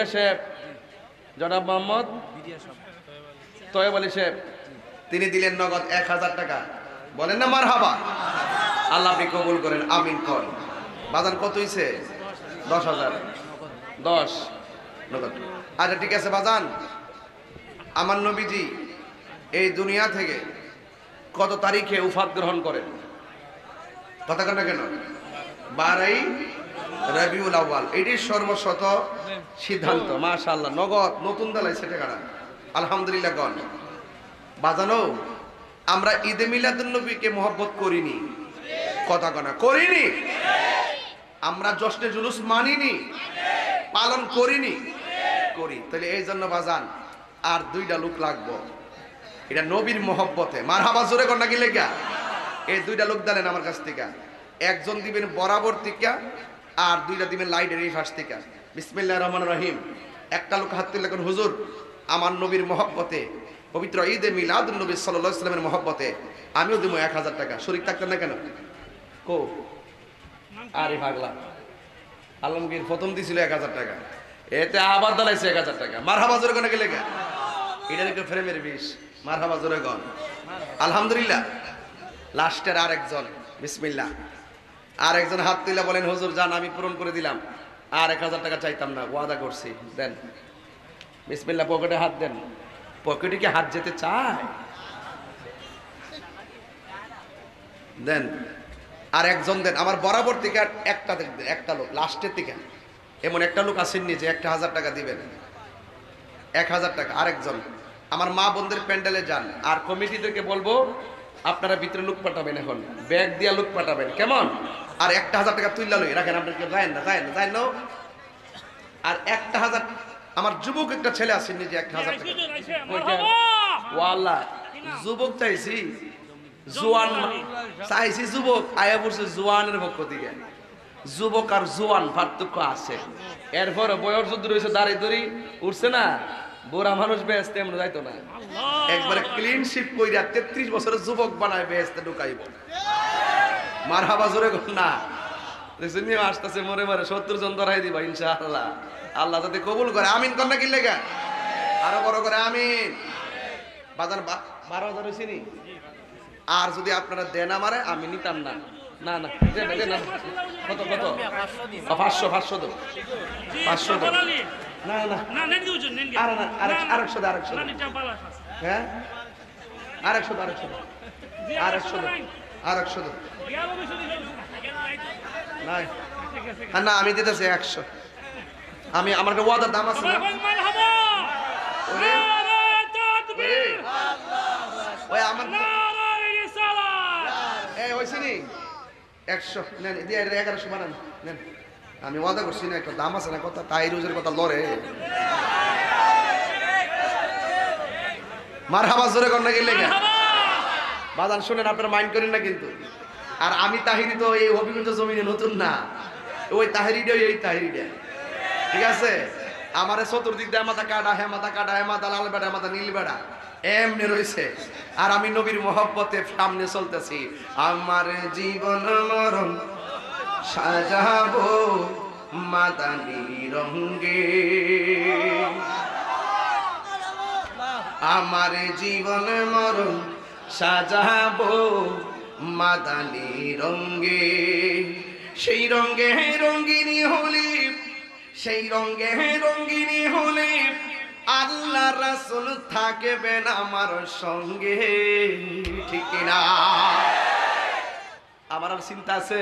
পত্রিকা সাহেব জনাব মোহাম্মদ তয়েব আলী সাহেব, তিনি দিলেন নগদ 1000 টাকা। বলেন না মারহাবা। আল্লাহ আপনি কবুল করেন, আমিন কর। বাজান কত হইছে? 10,000। 10 নগদ। আচ্ছা ঠিক আছে বাজান, আমার নবীজি এই দুনিয়া থেকে কত তারিখে উফাত গ্রহণ করেন? কথা কেন কেন? 12ই রবিউল আউয়াল। এটি সর্বশত সিদ্ধান্ত। মাশাআল্লাহ, নগদ নতুন দালাইছে টাকাটা, আলহামদুলিল্লাহ। গণ বাজানো, আমরা ঈদে মিলাদুন নবীকে মহব্বত করিনি? কথা কনা করিনি? আমরা জশ্নে জুলুস মানিনি, পালন করিনি? করি। তাহলে এই জন্য বাজান আর 2টা লোক লাগবো, এটা নবীর মহব্বতে। মারহাবা জোরে কন্যা কি লেগা? এই 2টা লোক দিলেন আমার কাছ থেকে। একজন দিবেন বরাবর থেকে, আর 2টা দিবেন লাইটের এই ফাঁস থেকে। বিসমিল্লাহির রহমানির রহিম। একটা লোক হাত তুলে লেখেন, হুজুর আমার নবীর মহব্বতে, পবিত্র ঈদে মিলাদুন নবী সাল্লাল্লাহু আলাইহি ওয়াসাল্লামের মহব্বতে আমিও দেবো 1000 টাকা। শরীক থাকতেন না কেন? কো আরে পাগলা, আলমগীর প্রথম দিছিল 1000 টাকা, এতে আবার দালাইছে 1000 টাকা। মারহাবা জোরে কোন গেলে গা? এটা একটু ফ্রেমের বিষ। মারহাবা জোরে গন, আলহামদুলিল্লাহ। লাস্টের আরেকজন, বিসমিল্লাহ। আরেকজন হাত তুলে বলেন, হুজুর জান আমি পূরণ করে দিলাম, আর 1000 টাকা চাইতাম না, ওয়াদা করছি। দেন বিসমিল্লাহ, পকেটে হাত দেন। পকেটে কি হাত যেতে চায়? দেন। আর একজন দেন আমার বরাবর থেকে। একটা দেন, একটা লোক লাস্টের থেকে। এমন একটা লোক আসেননি যে 1000 টাকা দিবেন। 1000 টাকা। আরেকজন আমার মা বোনদের প্যান্ডেলে যান, আর কমিটিদেরকে বলবো আপনারা ভিতরে লোক পাঠাবেন, এখন ব্যাগ দিয়া লোক পাঠাবেন, কেমন? আর 1000 টাকা তুইলা লই রাখেন, আপনার কেউ যায় না, যায় না, যায় না। আর 1000 আমার যুবক একটা ছেলে আসেননি যে 1000 টাকা। ওয়াল্লাহ যুবক চাইছি, জোয়ান চাইছি, যুবক আয়া পড়ছে জোয়ানের পক্ষ থেকে। যুবক আর জোয়ান পার্থক্য আছে। এরপর বয়স যুদ্ধ রয়েছে, দাঁড়িয়ে দড়ি উঠছে না, বুড়া মানুষ বেহেস্তে এমন যাইতো না। একবারে ক্লিন শিপ কইরা 33 বছরের যুবক বানায় বেহেস্তে ঢুকাইব। মারহাবা জোরে কর না। দেখছেন নিয়ে আসতেছে মরে মরে 70 জন ধরাই দিবা ইনশাআল্লাহ। আল্লাহ যাতে কবুল করে, আমিন কর না কি লেগা? আরো বড় করে আমিন। বাজার 12,000 হইছে নি? আর যদি আপনারা দেন আমারে, আমি নিতাম না। না না দেন না। কত কত? 500 500 দাও, 500 দাও। না না না নেন দিউছেন, নেন কি? আরে না, আরেকশো দাও, আরেকশো দাও। হ্যাঁ আরেকশো দাও, আরেকশো দাও, আরেকশো দাও, আরেকশো দাও। নাই না, আমি দিতেছি 100। আমি আমার ওয়াদার দাম আছে না? ওই আমার এই হইছে নি 100 নেন, দিয়ে 1100 বানান নেন। আমি ওয়াদা করছি না, একটা দাম আছে না, কথা তাই রোজের কথা লড়ে। মারহাবা জোরে কর না গেলে বাজান। শুনেন, আপনারা মাইন্ড করেন না কিন্তু। আর আমি তাহিরি তো এই হবিগঞ্জ জমিনে নতুন না, ওই তাহিরিটাই এই তাহিরিটা, ঠিক আছে? আমারে চতুর্দিক দিয়ে মাথা কাটা, হ্যাঁ মাথা কাটা, হ্যাঁ মাথা লাল বেড়া, মাথা নীল বেড়া এমনি রয়েছে। আর আমি নবীর মহব্বতে সামনে চলতেছি। আমার জীবন মরণ সাজাবো মাদানী রঙে, আমার জীবন মরণ সাজাবো মাদানী রঙে। সেই রঙে রঙ্গিনী হলি, সেই রঙে রঙ্গিনী হলে আল্লাহ রাসূল থাকবেন আমার সঙ্গে, ঠিক না? আমার আর চিন্তা আছে?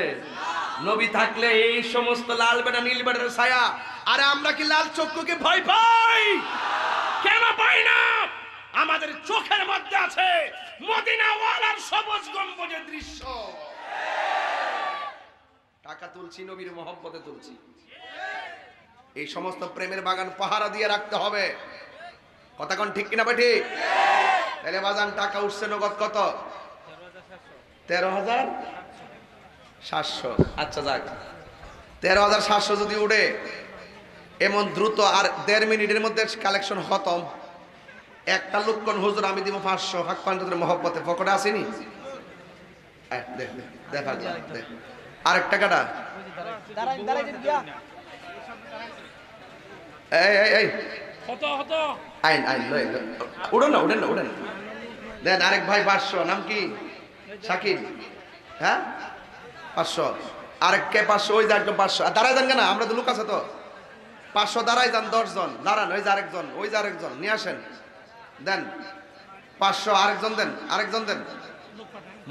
নবী থাকলে এই সমস্ত লাল বেড়া নীল বেড়ার ছায়া। আরে আমরা কি লাল চক্ষুকে ভয় পাই? কেন পাই না? আমাদের চোখের মধ্যে আছে মদিনাওয়ালার সবুজ গম্বুজের দৃশ্য। টাকা তুলছি নবীর মহব্বতে তুলছি। এই সমস্ত প্রেমের বাগান পাহারা দিয়ে রাখতে হবে। কথা কোন ঠিক কিনা বেঠি? তাহলে বাজান টাকা উঠছে নগদ কত? 13,700। আচ্ছা যাক, 13,700 যদি উঠে এমন দ্রুত, আর 1.5 মিনিটের মধ্যে কালেকশন খতম। একটা লোক কোন হুজুর আমি দিব 500 হক পান্ডতের মহব্বতে, পকেটে আসেনি? দেখা যায় আরেক টাকাটা এই এই এই আইন আইন লই উড়ো না উড়েন না উড়েন দেন আরেক ভাই 500 নাম কি শাকিব হ্যাঁ 500 আরেক কে 500 ওই যে একদম 500 আর দাঁড়ায় যান কেন আমরা তো লোক আছে তো 500 দাঁড়ায় যান 10 জন দাঁড়ান ওই যে আরেকজন নিয়ে আসেন দেন 500 আরেকজন দেন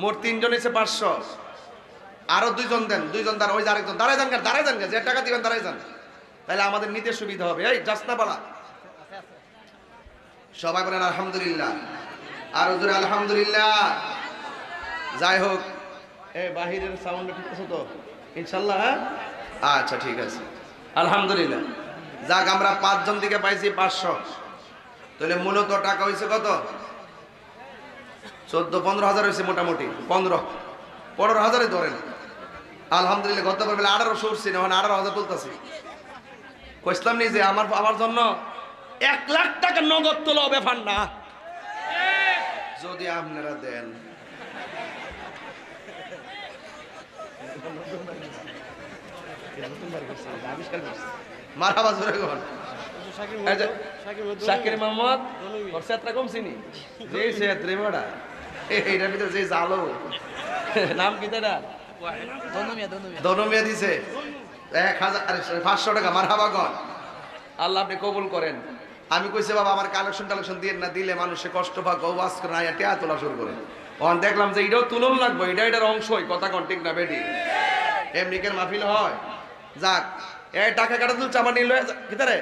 মোট 3 জন এসে 500 আরো 2 জন দেন 2 জন দাঁড়া ওই যে আরেকজন দাঁড়ায় যান যে টাকা দিবেন দাঁড়ায় যান তাহলে আমাদের নিতে সুবিধা হবে এই যাস না পালা সবাই বলেন আলহামদুলিল্লাহ আর হুজুর আলহামদুলিল্লাহ যাই হোক এই বাহিরের সাউন্ড ঠিক আছে তো ইনশাআল্লাহ হ্যাঁ আচ্ছা ঠিক আছে আলহামদুলিল্লাহ যাক আমরা 5 জন থেকে পাইছি 500 তাহলে মূলত টাকা হইছে কত 14-15 হাজার হইছে মোটামুটি 15-15 হাজারে ধরেন আলহামদুলিল্লাহ গতবার বেলা 1800 উঠছি না 18,000 তুলতাছি কইসলাম নি যে আমার জন্য 1 লাখ টাকা নগদ তোলা ব্যাপার না যদি আপনারা দেন মারহাবা জোরে কোন শাকির মোহাম্মদ ওর সেত্রা কম চিনি যে সেত্রে বড়া এইটার ভিতরে যে জালো নাম কি তারা দনমিয়া দিছে 500 টাকা মারহাবা কোন আল্লাহ আপনি কবুল করেন আমি কইছে বাবা আমার কালেকশন দিয়ে না দিলে মানুষে কষ্ট পাক ওয়াজ করে না টিয়া তোলা শুরু করে তখন দেখলাম যে এটাও তুলন লাগবে এটার অংশই কথা কোন ঠিক না বেটি এমনিকের মাহফিল হয় যাক এই টাকা কাটা তুল চাপা নিল ভিতরে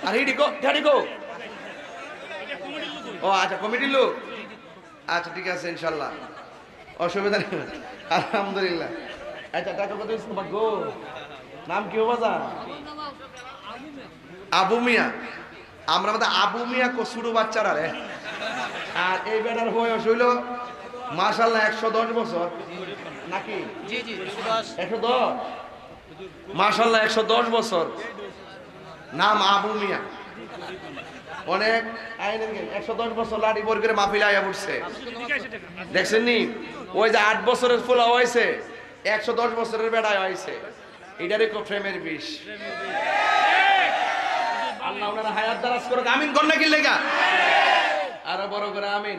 আর হিডিকো ও আচ্ছা কমিটির লোক আচ্ছা ঠিক আছে ইনশাল্লাহ অসুবিধা নেই আলহামদুলিল্লাহ আচ্ছা টাকা কত গো নাম কি বাবা আবু মিয়া আমরা মধ্যে আবু মিয়া কসুরু বাচ্চারা রে আর এই বেটার বয়স হইল মাশাআল্লাহ 110 বছর নাকি জি 110 মাশাআল্লাহ 110 বছর নাম আবু মিয়া অনেক আইনের 110 বছর লাড়ি বর করে মাহফিলে আয়া পড়ছে দেখছেন নি ওই যে 8 বছরের ফুলা হইছে 110 বছরের বেড়ায় হইছে এটারই কো প্রেমের বিষ আল্লাহ ওনার হায়াত দারাজ করুক আমিন কোন না কি লেগা আরো বড় করে আমিন